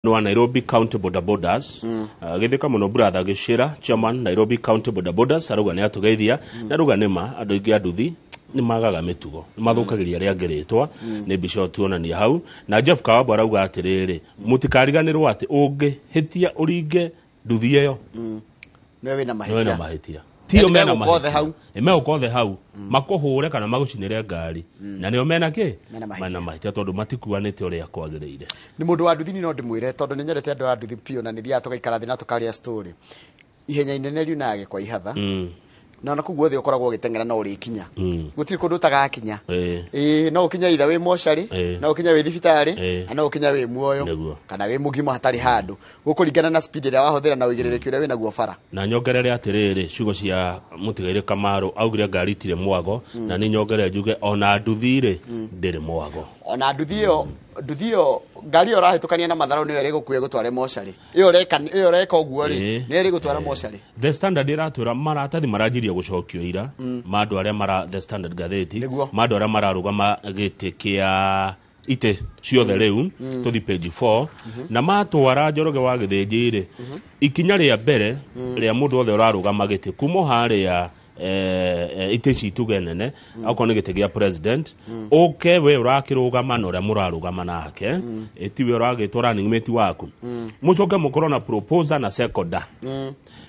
no Nairobi County Border Borders githika muno brother Gishira chairman Nairobi County Border Borders aruga ni atugeithia na ruga nima andu ingi anduthi ni magaga mitugo ni mathukagiria ria ngeretwa ni bicho tuonania hau na Jeff Kawabo arauga atiriri mutikariganirwo ati ungihitia uringe nduthi iyo newe na mahitia tio mena mahau emeo kothe hau makuhure kana magucinire ngari na nio mena ki mena mahitia tondu matikuanite uria kwagirire ni mundu wa nduthi no ndimwire tondu ni nyerete andu a nduthi pio na nithia tugaikara thina tukaria story ihenya inene riunage kwa ihatha na kuguo thio koragwo gitengera no uri kinya gutiri kundu tagakinya no ukinya itha wi moshari no ukinya wi thibitari na ukinya wi muoyo kana wi mugima hatari handu gukuringana na speed ria wahuthira na wigirire uria wina guo bara na nyongerere atiriri ciugo cia mutigaire Kamaru augire ngari tire mwago na ni nyongerere njuge ona nduthire ndiri mwago ona nduthio ngari orahitukania na matharo ni eri gukuye gutware moshari iyo reka uguo ri ni eri gutwara moshari The Standard iratura maratathi marajiria gucokio ira mandu aria mara The Standard gatheti mandu aria mararugama gitikia ite ciothe riu tuthi page 4 na matwara Njoroge wa Githinjiri ikinya ria mbere ria mundu othe urarugama giti kumo haria ite citugenene akone gite gia president okay we urakirugama na ria murarugama nake etiwe uragitwa running mate waku mucoke mukorona proposal na secondary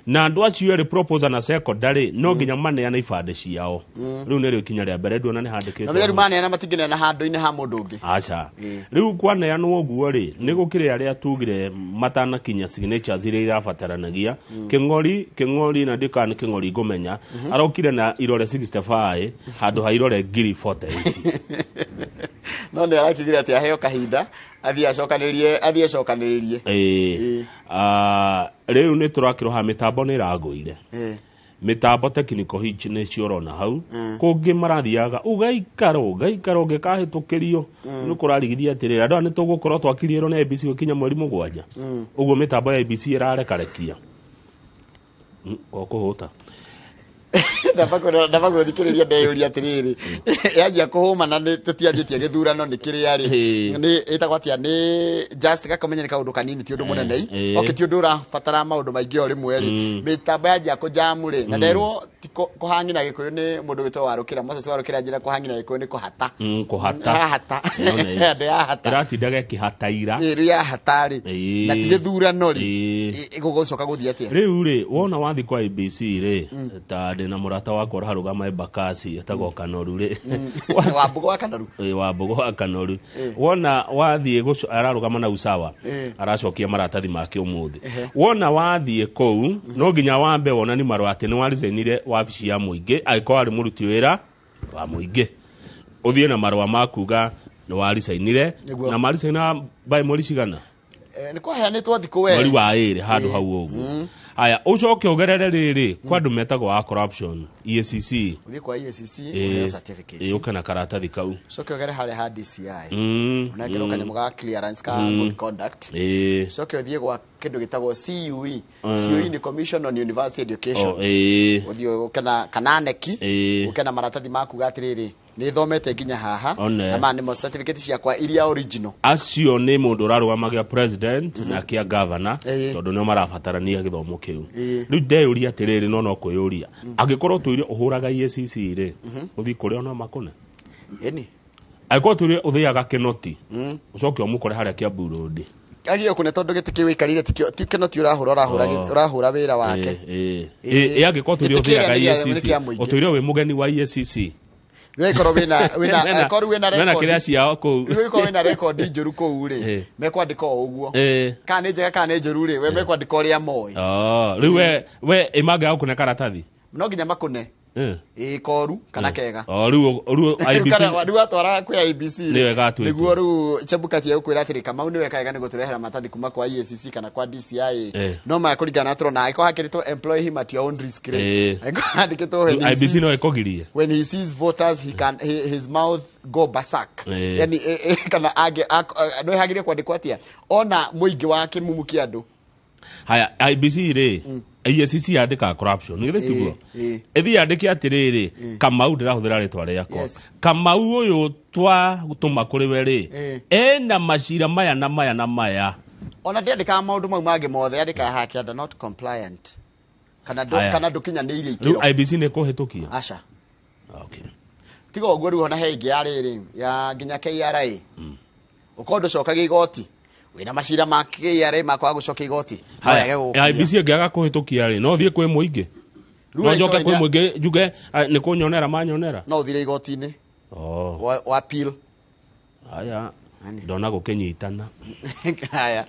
na andu acio ri proposal na secondary no nginya mane na ibande ciao riu ne ri kinya ria mbere ndona ni handikite na weru mane na matingene na handu-ini ha mundu ungi acha riu kwane anu oguo ri ni gukire aria tugire matana kinya signatures iria irabataranagia kingori na ndikani kingori ngumenya arokire na irore 65 handu ha irore ngiri 48 no ne arakigira ati aheo kahinda athia acokaniririe riu ni turakiroha mitambo ni raguire mitambo technical hitch ni ciorona hau kungi marathiaga ugaikaro ngikahitukirio ni kurarigithia atirira ndo ni tugukorwo twakiriero na ABC gukinya mweri mugwanja uguo mitambo ya ABC irarekarekia okuhuta ndabago thikiriria ndeyuria atiriri yanjia kuhuma na tutianjitie githurano nikiri ari ni itagwatia ni just gakomenye kaundu kanini ti undu munene okiti undu urabatara maundu maingi ori mweri mitambo yanjia kujamure na nderwo kuhangina gikuyu ni mundu wito warukira Moses warukira njira kuhangina gikuyu ni kuhata hata ndio ya hata iratindaga kihataira ya hatari na ti githurano ri igugocoka guthia atia riu ri wona wathi kwa ABC ri ta na murata wakwa harugama Embakasi etagwo Kanoru ri Wambugu wa Kanoru wona wathie ararugama na Usawa aracokia maratathi make umuthi wona wathie kou no nginya wambe wona ni marwa ati ni warizenire wabici ya muingi aiko ari muruti wira wa muingi uthie na marwa makuga ni warisainire na marisaina by moricigana ni kwa heanitwo thiku we mweri wa iri handu hau uguo aya ucoke ugerere riri kwa ndu metagwo wa corruption EACC uthi kwa EACC uyo certificate ukana karatathi kau coke ugere hale ha DCI unagero kanyamu ga clearance ka good conduct coke uthie gwa kindu gitagwo CUE CUE ni Commission on University Education uthi ukana kananeki ukana maratathi maku gatiriri ni thomete nginya haha na mani mo certificate cia kwa iria original acio ni mundu urarugamagia president na kia governor tondu no marabatarania githomo kiu riu ndeyuria atiriri no kuyuria angikorwo tuire uhuraga EACC ri uthi kuria no makone agiko tuire uthiaga kinoti ucoke umukore haria kia Burundi agio kune tondu gitiki wikarire ti kinoti urahura wira wake agiko tuire uthiaga EACC utuire wi mugeni wa EACC Rekoro wina koru wina record. Mena kiria ciao ku. Rekoro wina record njuru ku ri. Mekwandika uguo. Kana njega kana njuru ri we mekwandika uria moi. Riu we image au kuna karatathi. No nginya makune. Koru kana kega. Riu IBC. Riu atwara kwa IBC. Niguo riu Chebukati ya ukwira atiri Kamau ni wekaiga nigo turehera matathi kuma kwa EACC kana kwa DCI. No makuringana turona iko hakirito employ him at your own risk ri. Iko handikito IBC no ekogirie. When he sees voters his mouth go berserk. Yani kana age no hagire kwandikwa atia ona muingi wake mumukia andu. Haya IBC ri EACC yandika corruption ni gitugo ethi yandike atiriri Kamau ndirahuthira ritwa riakwa Kamau uyu twa gutuma kuri we ri ena macira maya na maya ona ndĩandĩkaga maũndũ mau mangĩ mothe yandĩkaga hake under not compliant kana ndũkinyanĩirie ikĩro rĩu IBC nĩ kũhĩtũkia aca okay tiga ũguo rĩu ona he ingĩ ya rĩrĩ ya nginya KRA ũkorwo ndũcokagia igoti wĩna macira ma KRA makwaga gũcokia igoti IBC ĩngĩaga kũhĩtũkia rĩ no thiĩ kwĩ mũingĩ no njoke kwĩ mũingĩ njuge nĩ kũnyonera manyonera no ũthire igoti-inĩ wa appeal haya ndona gũkĩnyitana haya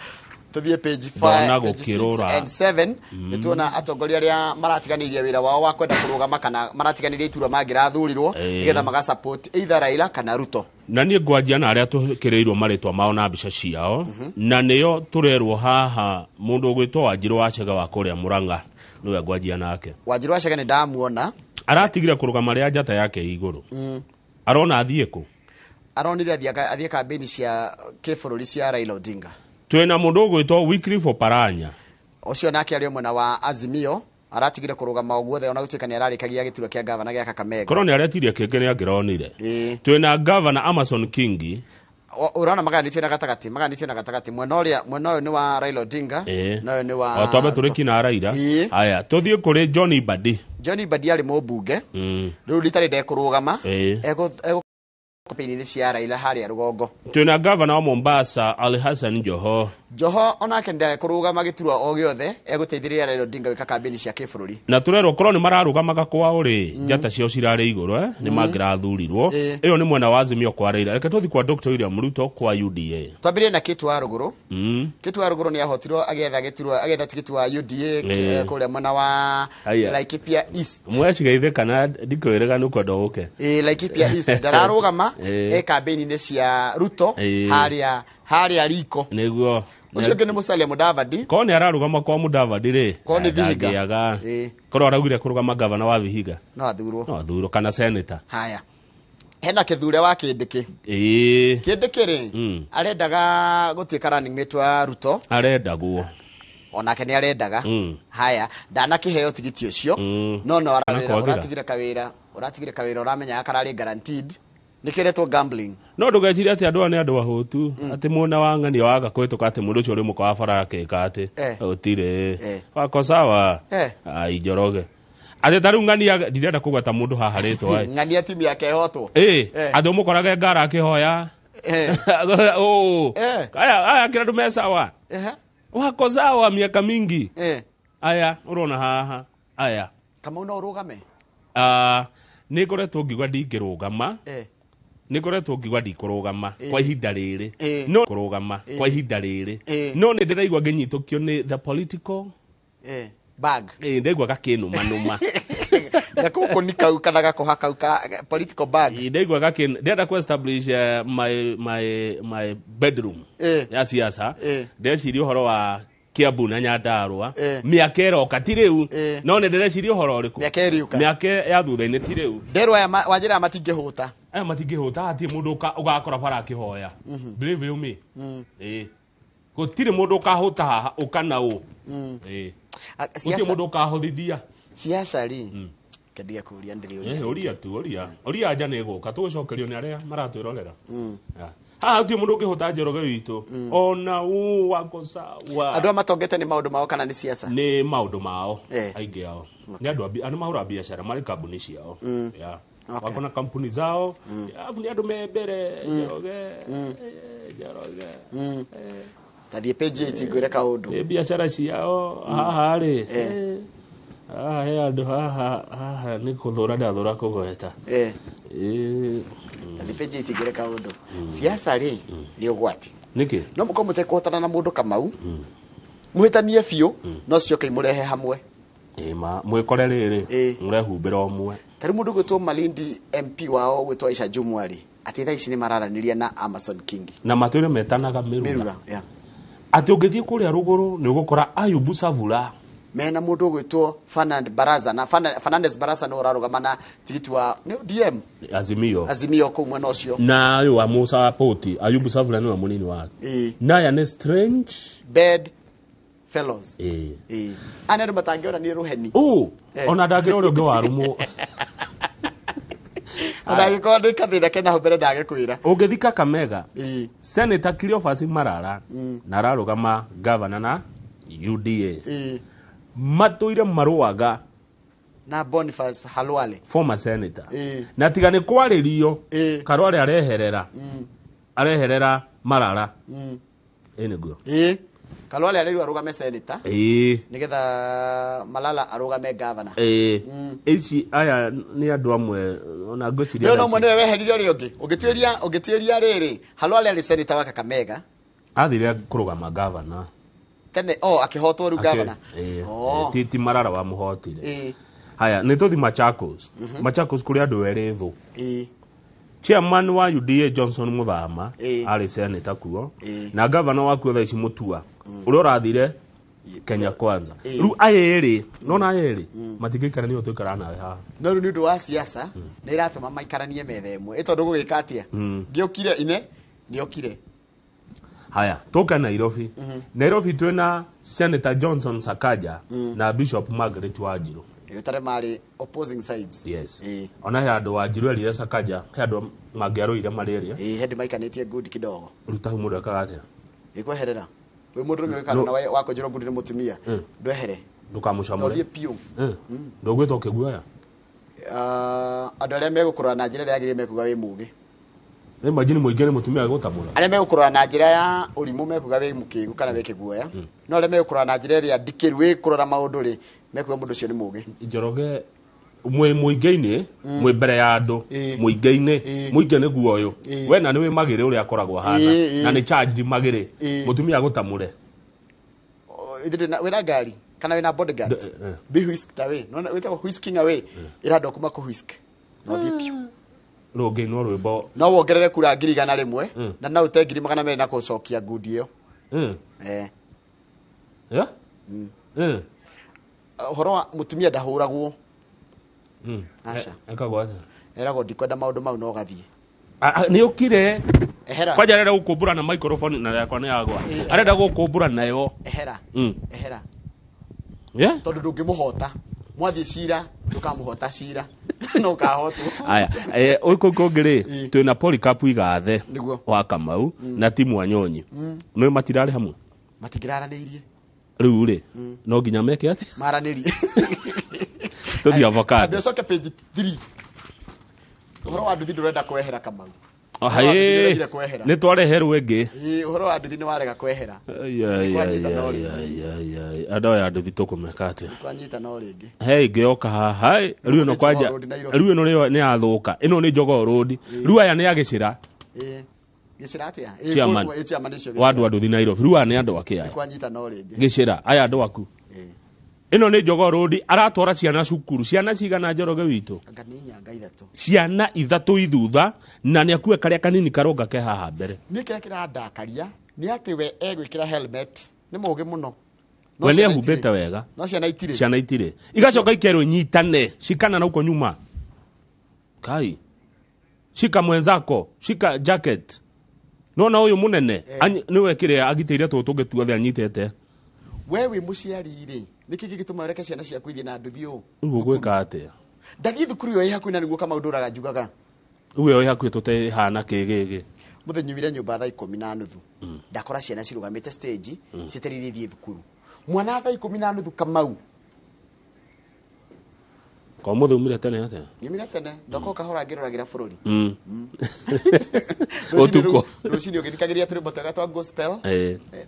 tuthie page 5 page 6 and 7 nituona atongoria arĩa maratiganĩirie wĩra wao wa kwenda kũrũgama kana maratiganĩirie iturwa mangĩrathurirwo nĩgetha magasupport either Raila kana Ruto na niĩ ngwanjia na arĩa tũkĩrĩirwo marĩtwa mao na mbica ciao na nĩyo tũrerwo haha mũndũ ũgwĩtwo Wanjirũ wa Chege wa kũrĩa Mũrang'a nĩwe ngwanjia nake Wanjirũ wa Chege nĩ ndamuona aratigire kũrũgama rĩa njata yake igũrũ arona athiĩ kũ aronire athiĩ kambĩini cia kĩbũrũri cia Raila Odinga twena mũndũ ũgwĩtwo Wycliffe Oparanya ũcio nake arĩ mwena wa Azimio aratigire kũrũgama guothe ona gũtuĩka nĩ ararĩkagia gĩturwa kĩa gavana gĩa Kakamega korwo nĩ aretirie kĩngĩ nĩ angĩronire twena governor Amason Kingi urona maganĩtio na gatagatĩ mwena ũyũ nĩ wa Raila Odinga na ũyũ nĩ wa twambe tũrĩki na Raila haya tũthiĩ kũrĩ John Mbadi arĩ mũmbunge rĩu ritarĩ ndekũrũgama kampeni-inĩ cia Raila harĩa rũgongo twina governor wa Mombasa Ali Hassan Joho onake ndekũrũgama gĩturwa o gĩothe egũteithĩrĩria Raila Odinga gwĩka kambeni cia kĩbũrũri na tũrerwo korwo nĩ mararũgamaga kwao rĩ njata cio cirarĩ igũrũ nĩ mangĩrathurirwo ĩyo nĩ mwena wa Azimio kwa Raila reke tũthi kwa Dr. William Ruto kwa UDA twambĩrĩrie na Kĩtu wa Rũgũrũ Kĩtu wa Rũgũrũ nĩ ahotirwo agetha tikiti wa UDA kũrĩa mwena wa Laikipia East mwecigeithe kana ndikwĩrĩga nĩ kwenda ũke Laikipia East ndararũgama kambeni-inĩ cia Ruto harĩa riko nĩguo ucio ngene Musalia Mudavadi ko nĩ ararũgama kwa Mudavadi rĩ ko nĩ Vihiga korwo araugire kũrũgama governor wa Vihiga no athurwo kana senator haya hena Kithure wa Kindiki Kindiki rĩ arendaga gũtuĩka running mate wa Ruto arendagwo onake nĩ arendaga haya ndanakĩheo tigiti ũcio no ũratigire kawĩra ũramenya kararĩ guaranteed nikiretwo gambling no ndũgecirie atĩ andũ nĩ andũ ahũtu atĩ muona wa ng'ani waga kwĩtũka atĩ mũndũ ũcio ũrĩ mũka wa bara akĩka atĩ ũtirĩ wako sawa ai Njoroge atĩ tarĩu ng'ani ndirenda kũgweta mũndũ haha rĩtwa ng'ani ya timu yake hotwo andũ mũkorage ngara akĩhoya aya kĩra andũ me sawa wako sawa miaka mingi aya ũrona haha aya kama no ũrũgame nĩ ngoretwo ngiuga ndingĩrũgama nĩ ngoretwo ngiuga ndikũrũgama kwa ihinda rĩrĩ no kũrũgama kwa ihinda rĩrĩ no nĩ ndĩraigua ngĩnyitũkio nĩ the political bag ndaigua gakĩnũmanũma na kũkũ nĩ kau kana gakoha kau ka political bag ndaigua ndĩrenda ku establish my bedroom ya siasa ndeciria ũhoro wa Kiambu na Nyandarua mĩaka ĩroka ti rĩu no nĩ ndĩreciria ũhoro ũrĩkũ mĩaka ya thutha-inĩ ti rĩu nderwa Wanjĩra matingĩhũta aya matingĩhũta hatirĩ mũndũ ũgakora bara akĩhoya believe you me gũtirĩ mũndũ ũkahũta haha ũkana ũ gũtirĩ mũndũ ũkahũthithia siasa rĩ kendia kũria ndĩrĩ ũria nja nĩ gũka tũgũcokerio nĩ arĩa maratwĩrorera hatirĩ mũndũ ũkĩhũta Njoroge witũ ona wako sawa andũ matongete nĩ maũndũ mao kana nĩ siasa nĩ maũndũ mao aingĩ ao nĩ andũ mahũra biacara marĩ kambuni ciao wako na kampuni zao afu ni andũ me mbere Njoroge tathie page ngwĩre kaũndũ biacara ciao haha rĩ he andũ haha nĩ kũthũra ndathũra kũgweta tathie page ngwĩre kaũndũ siasa rĩ nĩ ũgwati nĩkĩ no mũko mũtekũhotana na mũndũ Kamau mũhĩtanie biũ no cioke imũrehe hamwe mwĩkore rĩrĩ mũrehumbĩra ũmwe tarĩ mũndũ gwĩtwo Malindi MP wao gwĩtwo Aisha Jumwa rĩ atĩ thaa ici nĩ mararanĩria na Amason Kingi na matũire metanaga mĩrura atĩ ũngĩthiĩ kũrĩa Rũgũrũ nĩ ũgũkora Ayubu Savula mena mũndũ gwĩtwo Fernandez Barasa no ũrarũgama na tigiti wa DM Azimio kũu mwena ũcio na ũyũ wa Musa Poti Ayubu Savula nĩwe mũnini wake naya nĩ strange bed fellows ana ndo matangĩona nĩ rũheni ona ndangĩra ũrĩa ũngĩ warũmwo ndagĩkorwo ndĩ kathĩna kena hau mbere ndagĩkwĩra ũngĩthi Kakamega Senator Cleophas Malala na ararũgama governor na UDA matũire marũaga na Boniface Halwale former senator na tiga nĩ kwarĩrio Karwale areherera Malala nĩguo Kalwale arĩrĩu arũgame senator nĩgetha Malala arũgame governor ici aya nĩ andũ amwe ona ngũciria no mwe weherire ũrĩa ũngĩ ũngĩtuĩria rĩrĩ Halwale arĩ senator wa Kakamega athire kũrũgama governor tene akĩhotwo rĩu governor ti Malala wa mũhotire haya nĩ tũthi Machakos kũrĩ andũ erĩ thũ chairman wa UDA Johnson Muthama arĩ senator kuo na governor wa kuo Thaici Mutua ũrĩa ũrathire Kenya Kwanza rĩu ayerĩ nona ayerĩ matigĩikara nĩ ũtũikara nawe haha no rĩu nĩ ũndũ wa siasa nĩ iratũma maikaranie metha ĩmwe ĩtondũ gũgĩka atĩa ngĩokire ine nĩokire haya toka Nairobi Nairobi twĩna Senator Johnson Sakaja na Bishop Margaret Wanjiru tare mari opposing sides yes ona he andũ Wanjiru erire Sakaja he andũ mangĩarũire malaria hendi maikanĩtie good kidogo ruta hu mũndũ akaga atĩa ikweherera we mũndũ ũmwe kana na wako njĩro ngũndire mũtumia ndwehere ndũkamũcamũre no piu ndũgwĩtwo kĩguoya andũ arĩa megũkũrora na njĩra yagĩrĩire mekuga wĩ mũgĩ imagine mũingĩ nĩ mũtumia gũtamũra arĩa megũkũrora na njĩra ya ũrimũ mekuga wĩ mũkĩgu kana wĩ kĩguoya no arĩa megũkũrora na njĩra ĩrĩa ndikĩru wĩ kũrora maũndũ rĩ mekuga mũndũ ũcio nĩ mũgĩ Njoroge mũingĩ-inĩ mwĩ mbere ya andũ mũingĩ-inĩ mũingĩ nĩ guoyo we na nĩ wĩ magĩrĩ ũrĩa akoragwo hana na nĩ charge magĩrĩ mũtumia gũtamũre wĩna ngari kana wĩna bodyguards be whisked away no wĩtagwo whisking away ĩrandwo kuma kũ whisk no thiĩ piu rũngĩ no rwĩmbo no wongerere kura ngiri igana rĩmwe na no ũte ngiri magana merĩ na gũcokia ngundi ĩyo ũhoro wa mũtumia ndahũragwo aca ekagwo atĩa eragwo ndikwenda maũndũ mau no gathiĩ nĩ ũkire ehera kwanja arenda gũkũmbũra na microphone na yakwa nĩ yagwa arenda gũkũmbũra nayo ehera tondũ ndũngĩmũhota mwathi cira ndũkamũhota cira no kahotwo aya ũkũngĩrĩ twĩna Polycarp Igathe wa Kamau na Timu Wanyonyi nĩ matirarĩ hamwe matingĩraranĩirie rĩu rĩ no nginya meke atĩ maranĩrie tũthi avocado mbecoke page 3 ũhoro wa nduthi ndũrenda kwehera Kamau nĩ twareherwo ĩngĩ ũhoro wa nduthi nĩ warega kwehera andũ aya nduthi tũkũmeka atĩa kwanyita no rĩngĩ he ĩngĩ yoka haha rĩu ĩno kwanja rĩu ĩno nĩ yathũka ĩno nĩ Jogoo Road rĩu aya nĩ agĩcĩra gĩcĩra atĩa wa andũ a nduthi Nairobi rĩu aya nĩ andũ akĩaya kwanyita no rĩngĩ gĩcĩra aya andũ aku ĩno nĩ Jogoo Road aratwara ciana cukuru ciana cigana Njoroge witũ ciana ithatũ ithutha na nĩ akue karĩa kanini karonga ke haha mbere nĩ kĩrĩa kĩrandakaria nĩ atĩ we egwĩkĩra helmet nĩ mũgĩ mũno we nĩ ehumbĩte wega no ciana itirĩ igacoka ikerwo nyitane shikana na uko nyuma kai shika mwenzako shika jacket nona ũyũ mũnene nĩwe kĩrĩa agitĩire tũtũ tuothe anyitete we wĩ mũciari rĩ nĩkĩ gĩgĩtũma reke ciana ciaku ithiĩ na nduthi ũũ ũgwĩka atĩa ndathiĩ thukuru ĩyo ĩ hakuhĩ na nĩguo Kamau ndũraga njugaga rĩu ĩyo ĩ hakuhĩ tũtehana kĩgĩgĩ mũthenya nyumire nyũmba thaa 10:30 ndakora ciana cirũgamĩte stage cietereire ithiĩ thukuru mwana thaa 10:30 Kamau kwa mũthĩ umire tene atĩa nyumire tene ndoko kahora ngĩroragĩra bũrũri ũtukũ rũcinĩ ũgĩthikagĩria tũrĩmbo twega twa gospel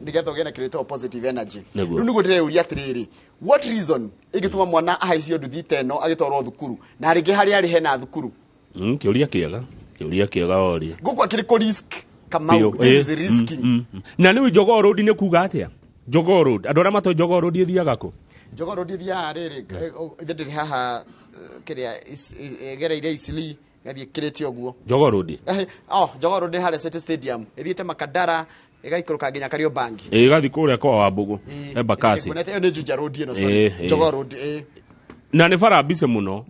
nĩgetha ũgĩe na kĩrĩa gĩtagwo positive energy rĩu nĩguo ndĩreuria atĩrĩrĩ what reason ĩgĩtũma mwana ahaicio nduthi ta ĩno agĩtwarwo thukuru na rĩngĩ harĩa arĩ hena thukuru kĩũria kĩega oria gũkũ akĩrĩ kũ risk Kamau this is risking na nĩwe Jogoo Road nĩ kuga atĩa Jogoo Road andũ arĩa matoĩ Jogoo Road ĩthiaga kũ Jogoo Road ĩthiaga rĩrĩ ndĩrĩ haha kĩrĩa gereire Isili gathie kirĩtio guo Jogoo Road Jogoo Road harĩa City Stadium ithiĩte Makadara ĩgaikũrũka nginya Kariobangi ĩgathi kũrĩa kwa Wambũgũ Embakasi ĩyo nĩ Juja Road ĩno sorry Jogoo Road na nĩ bara mbice mũno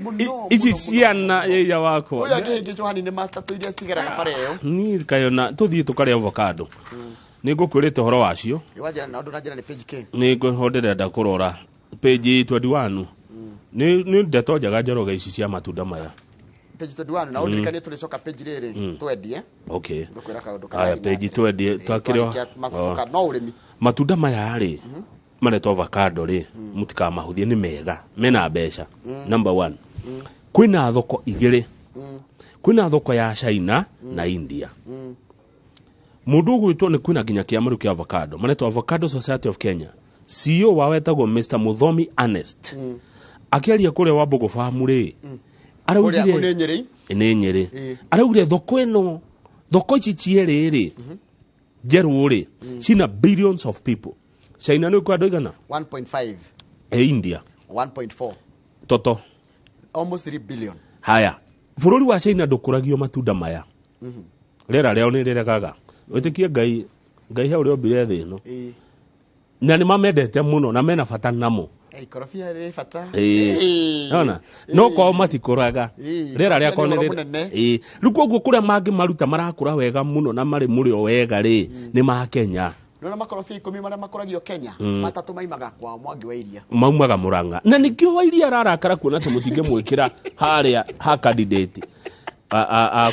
ici ciana ya wako ũyũ angĩhĩngĩcwo hanini matatũ iria cigeraga bara ĩyo niĩ kayona tũthiĩ tũkarĩa avocado nĩ ngũkwĩrĩte ũhoro wacio wanjĩra na ũndũ na njĩra nĩ page K nĩ ngũho ndĩrenda kũrora page 21 nĩ ndeto njega Njoroge ici cia matunda maya page 21 na udirikanie tulicoka page riri twendie. Okay. Ngukwira kaundu ka. Aya page twendie twakirwa mafuka no urimi. Matunda maya ri maretwo avocado ri mutika mahuthie ni mega mena mbeca. Number 1 kwina thoko igiri. Kwina thoko ya China na India. Mundu gwitwo ni kwina ginya kiamaru kia avocado maretwo Avocado Society of Kenya. CEO wawetagwo Mr. Muthomi Ernest. Akiaria kure Wambugu farm ri. Araugire ni Nyeri. Araugire thoko ino thoko ici cieri ri jeru ri cina billions of people. China ni kwa doigana 1.5. India 1.4. Toto almost 3 billion. Haya bururi wa China ndukuragio matunda maya. Rera reo ni riregaga. Witikie ngai he uri ombire thi no. Na ni mamendete muno na mena bata namo. Korofia ri bata. Ona no kwa matikuraga. Rera ria konere. Ruko kuria mangi maruta marakura wega muno na mari muri o wega ri ni ma Kenya. Nona makorofia 10 maria makoragio Kenya matatu maimaga kwa Mwangi wa Iria. Maumaga Muranga. Na nikio wa Iria ararakara kuona ta mutinge mwikira haria ha candidate.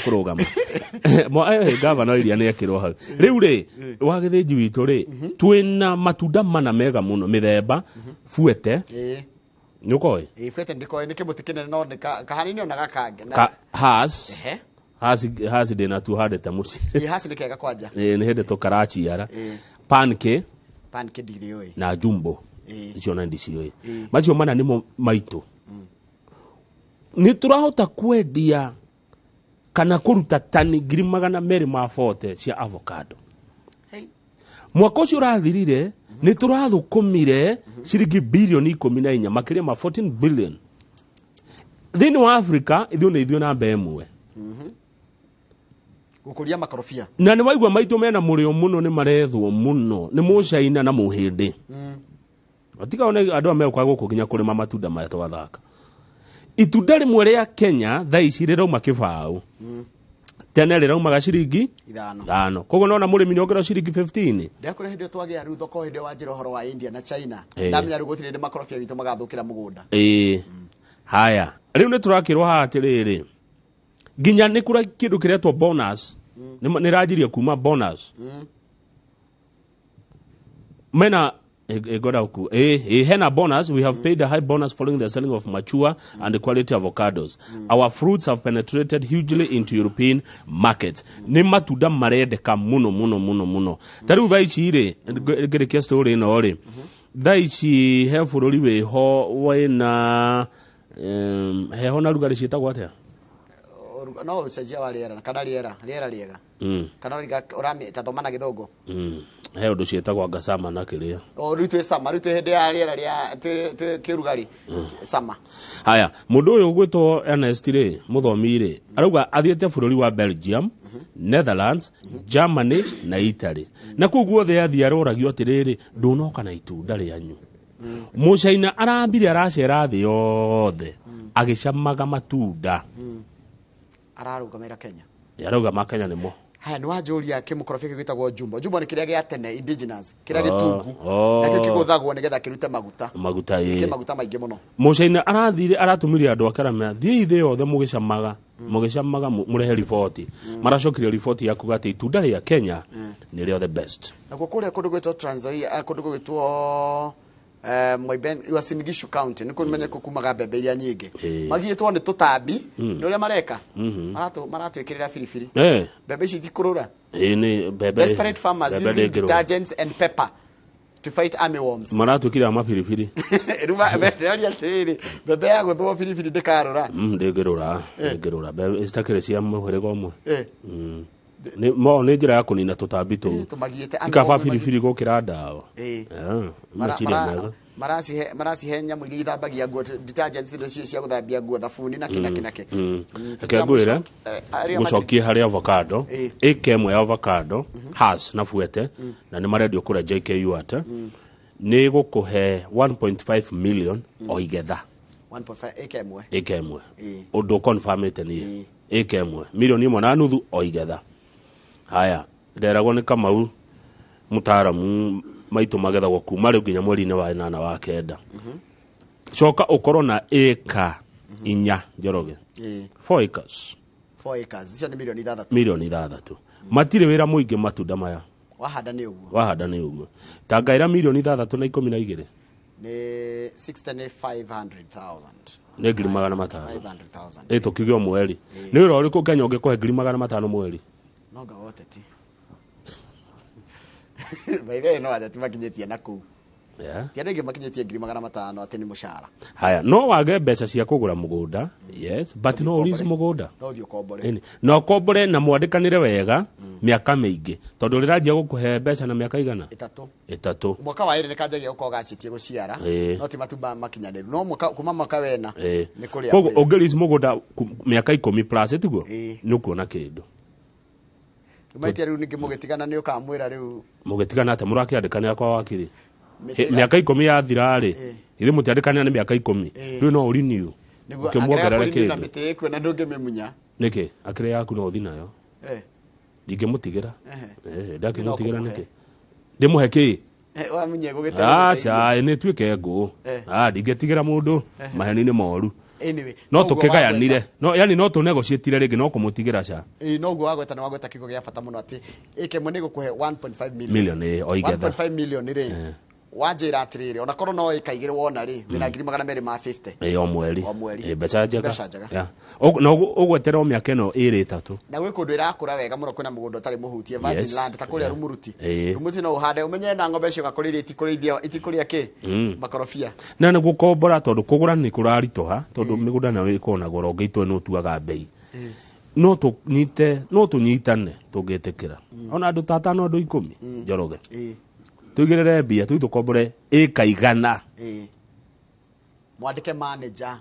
Kurugama gavana Iria ni akirwo hau riu ri wa githinji witu ri twina matunda mana mega muno mithemba fuete ni ukoi fuete ndiko ni kimuti kinene no ni kahanini ona gakange has de na 200 tamuci has ni kega kwanja ni hende to Karachi yara panke dirioi na jumbo icio na ndicioi macio mana nimo maitu ni turahota kwendia kana kuruta tani 240 cia avocado. Mwaka ucio urathirire ni turathukumire ciringi bilioni 14 makiria ma 14 billion. Thini wa Africa ithuo na mbemwe. Gukuria makorofia. Na ni waigwa maitu mena murio muno ni marethwo muno ni Muchaina na Muhindi. Atika one andu amekuka guku ginya kurima matunda maya twathaka. Itunda rimwe ria Kenya thaici rirauma kibao. Tene rirauma ciringi 5. Koguo nona murimi ni ongera ciringi 15. Ndakore hindi twagia ru thoko hindi wa njira horo wa India na China. Ndamenya ru gutire makorofia witu magathukira mugunda. Haya. Riu ni turakirwa ha atiriri. Ginya ni kura kindu kiretwo bonus. Ni rajiria kuma bonus. Mena hena bonus. We have paid a high bonus following the selling of mature and quality avocados. Our fruits have penetrated hugely into European markets. Ni matunda marendeka muno. Tariu thaici ri ngirikia story ino ri. Thaici he bururi we ho wena he ho na rugari cietagwo atia. No cenjia wa riera kana riera riega. Kana riga urami tathomana githungu. He undu cietagwo ngasama na kiria. Rutwe sama rutwe hindi ya riera ria kirugari sama. Haya mundu uyu gwitwo Ernest ri muthomi ri arauga athiete bururi wa Belgium, Netherlands, Germany na Italy. Na kuguo the athia aroragio atiriri ndunoka na itunda rianyu. Muchaina arambire aracera thi yothe agicamaga matunda. Ararugamira Kenya. Yarauga makenya nimo. Haya ni wajuria kimukorofia gitagwo jumbo. Jumbo ni kiria gia tene indigenous. Kiria gitungu. Nakio kiguthagwo nigetha kirute maguta. Maguta maingi muno. Muchaina arathire aratumire andu akarama thii thi yothe mugicamaga murehe report. Maracokire report ya kuga ati itunda ria Kenya ni rio the best. Na kukuria kundu gwitwo Trans Nzoia kundu gwitwo Moiben Uasin Gishu County niko nimenye kukumaga mbembe iria nyingi magiyetwo ni tutambi ni uria mareka maratwikirira firifiri mbembe ici thikurura ni mbembe desperate farmers using detergents and pepper to fight armyworms maratwikira mafirifiri ruma mbere ya tiri mbembe ya guthwo firifiri ndikarura ndigirura mbembe istakire cia muhirega umwe ni njira ya kunina tutambi tu ikaba firifiri gukira ndawa marasi henya mwili ithambagia nguo detergents indo cia guthambia nguo thabuni na kinake akagwira gucokie hari avocado ikemwe avocado has na fuete na ni maredio kura JKU ata ni gukuhe 1.5 million o igetha 1.5 ikemwe undo confirm ite ni ikemwe milioni 1.5 o igetha. Haya nderagwo ni Kamau mutaramu maitu magethagwo kuma riu nginya mweri-ini wa 8 wa kenda. Coka ukorwo na eka inya Njoroge 4 acres 4 acres icio ni milioni 6 milioni 6 matire wira muingi matunda maya wahanda ni uguo tangaira milioni 6 na 12 ni 6500,000 ne ngiri 500,000 tukigio mweri ni wira uriku Kenya ungikuhe ngiri 500 mweri no ngawote ti baile no atati makinyetie naku tiandege makinyetie ngiri 500 ati ni mushara haya no wage mbeca cia kugura mugunda yes but no urisi mugunda no thio kombore no kombore na mwandikanire wega miaka mingi tondu riranjia gukuhe mbeca na miaka igana 3 mwaka wa iri ni kanjagia gukogacitie guciara no ti matumba makinyaniru no mwaka kuma mwaka wena ni kuria kogo ungirisi mugunda miaka 10 plus etiguo ni ukuona kindu Maiti riu ningi mugitigana ni ukamwira riu mugitigana ate murakiandikanira kwa wakiri miaka 10 yathira ri ithe mutiandikanira ni miaka 10 riu no uriniu ukimwongerera kindu na miti kwena ndungi mimunya niki akire yaku no uthi nayo ndingimutigira ndakimutigira niki ndimuhe ki wamunye gugita ni tuike ngo ndingetigira mundu maheni-ini moru no tukigayanire no yani no tunegotiatire ringi no kumutigira ca no guo wagweta na wagweta kigo gia bata muno ati ikemwe ni gukuhe 1.5 million oigetha 1.5 million ri wanjira atiriri ona korwo no ikaigire wona ri wina ngiri 250 o mweri mbeca njega no ugwetera o miaka ino iri 3 na gwi kundu irakura wega muno kwina mugunda utari muhutie virgin land ta kuria rumuruti no uhande umenye na ngombe cio gakurire itikuria ki makorofia na ni gukombora tondu kugura ni kuraritoha tondu migunda na wikona goro ngeitwe no tuaga bei no tunyitane tungitikira ona andu tata no andu 10 Njoroge tugirere bia tukombore ikaigana mwandike manager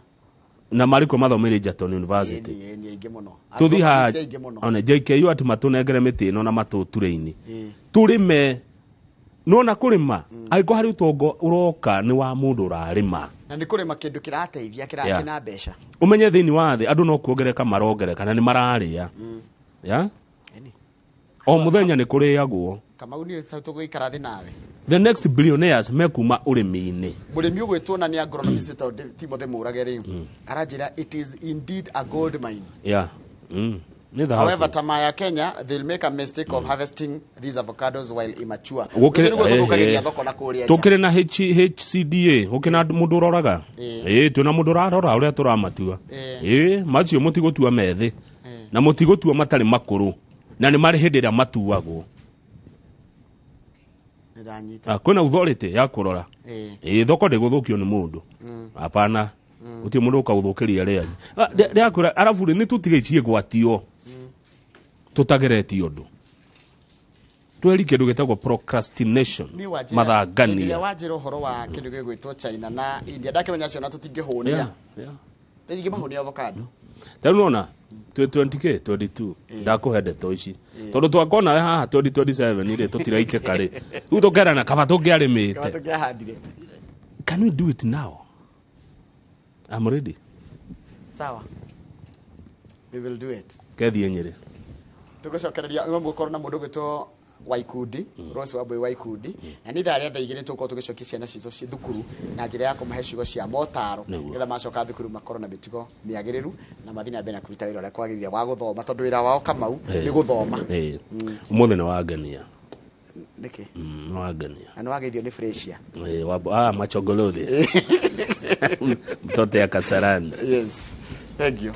na mariko mathomire Egerton University ni ingi muno tuthi ha ona JKU ati matunengere miti no na matutureini turime no na kurima aiko hari utongo uroka ni wa mundu urarima na ni kurima kindu kirateithia kirakina mbeca umenye thini wa thi andu no kuongereka marongereka na ni mararia o muthenya ni kuriagwo kama uni tuguikara thi nawe the next billionaires mekuma urimi-ini murimi ugwitwo na ni agronomist Timothy Murage ri aranjira it is indeed a gold mine however Tamaya Kenya they'll make a mistake of harvesting these avocados while immature tukire na HCDA ukina mundu uroraga tuna mundu urarora uria turamatua macio mutigotua methi na mutigotua matari makuru na ni mari hindi ria matuagwo kwina authority ya kurora thoko ndiguthukio ni mundu hapana uti mundu ukauthukiria ria riakura arafu ni tutigaicie gwatio tutageretie undu tweri kindu gitagwo procrastination mathangania ni wajira uhoro wa kindu gigwitwo China na India ndakimenya cio na tutingihunia ndingi mahunia avocado tanona 20k 22 ndakuhe ndeto ici tondu twakona haha 2027 ire tutiraike kare u tukera na kaba tungiarimite can we do it now? I'm ready. Sawa, we will do it. Kethi Nyeri tugucokereria ngombo korona mundu gwitwo Waikundi Rose Wambui Waikundi na ni thari athaigire tuko tugicokia ciana citu ci thukuru na njira ya kumahe ciugo cia motaro getha macoka thukuru makorona mitigo miagiriru na mathina mbere na kuruta wira uria kwagiriria wa guthoma tondu wira wao Kamau ni guthoma umuthe ni wagania niki no wagania ana wageithio ni Freshia machogolole mtoto ya Kasarani. Yes, thank you.